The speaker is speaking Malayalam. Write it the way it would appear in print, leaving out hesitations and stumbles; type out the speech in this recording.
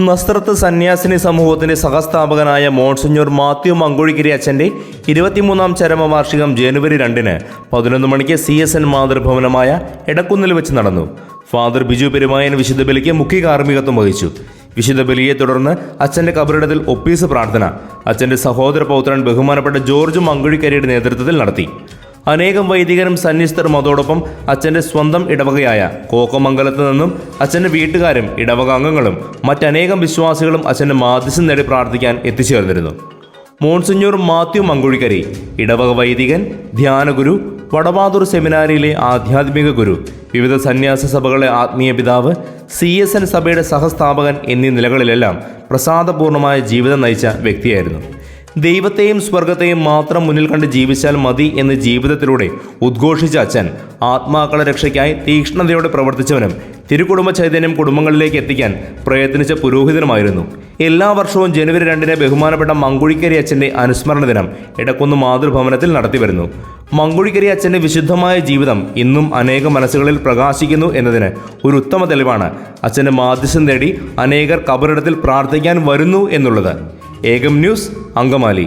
നസ്രത്ത് സന്യാസിനി സമൂഹത്തിന്റെ സഹസ്ഥാപകനായ മോൺസിഞ്ഞോർ മാത്യു മങ്കുഴിക്കരി അച്ഛന്റെ 23ാം ചരമവാർഷികം ജനുവരി 2-ന് 11 മണിക്ക് CSN മാതൃഭവനമായ എടക്കുന്നിൽ വെച്ച് നടന്നു. ഫാദർ ബിജു പെരുമായൻ വിശുദ്ധ ബലിക്ക് മുഖ്യ കാർമ്മികത്വം വഹിച്ചു. വിശുദ്ധ ബലിയെ തുടർന്ന് അച്ഛന്റെ കബറിടത്തിൽ ഒപ്പീസ് പ്രാർത്ഥന അച്ഛന്റെ സഹോദര പൗത്രൻ ബഹുമാനപ്പെട്ട ജോർജ് മങ്കുഴിക്കരിയുടെ നേതൃത്വത്തിൽ നടത്തി. അനേകം വൈദികരും സന്യസ്തരും അതോടൊപ്പം അച്ഛൻ്റെ സ്വന്തം ഇടവകയായ കോക്കമംഗലത്ത് നിന്നും അച്ഛൻ്റെ വീട്ടുകാരും ഇടവക അംഗങ്ങളും മറ്റനേകം വിശ്വാസികളും അച്ഛൻ്റെ മാധ്യസ്ഥം നേടി പ്രാർത്ഥിക്കാൻ എത്തിച്ചേർന്നിരുന്നു. മോൺസിഞ്ഞോർ മാത്യു മങ്കുഴിക്കരി ഇടവക വൈദികൻ, ധ്യാനഗുരു, വടവാതൂർ സെമിനാരിയിലെ ആധ്യാത്മിക ഗുരു, വിവിധ സന്യാസ സഭകളെ ആത്മീയ പിതാവ്, CSN സഭയുടെ സഹസ്ഥാപകൻ എന്നീ നിലകളിലെല്ലാം പ്രസാദപൂർണമായ ജീവിതം നയിച്ച വ്യക്തിയായിരുന്നു. ദൈവത്തെയും സ്വർഗത്തെയും മാത്രം മുന്നിൽ കണ്ട് ജീവിച്ചാൽ മതി എന്ന് ജീവിതത്തിലൂടെ ഉദ്ഘോഷിച്ച അച്ഛൻ ആത്മാക്കളുടെ രക്ഷയ്ക്കായി തീക്ഷ്ണതയോടെ പ്രവർത്തിച്ചവനും തിരുക്കുടുംബ ചൈതന്യം കുടുംബങ്ങളിലേക്ക് എത്തിക്കാൻ പ്രയത്നിച്ച പുരോഹിതനുമായിരുന്നു. എല്ലാ വർഷവും ജനുവരി 2-ന് ബഹുമാനപ്പെട്ട മങ്കുഴിക്കരി അച്ഛൻ്റെ അനുസ്മരണ ദിനം എടക്കുന്ന് മാതൃഭവനത്തിൽ നടത്തിവരുന്നു. മങ്കുഴിക്കരി അച്ഛൻ്റെ വിശുദ്ധമായ ജീവിതം ഇന്നും അനേകം മനസ്സുകളിൽ പ്രകാശിക്കുന്നു എന്നതിന് ഒരു ഉത്തമ തെളിവാണ് അച്ഛൻ്റെ മാധ്യസ്ഥം തേടി അനേകർ കബറിടത്തിൽ പ്രാർത്ഥിക്കാൻ വരുന്നു എന്നുള്ളത്. ഏകം ന്യൂസ്, അങ്കമാലി.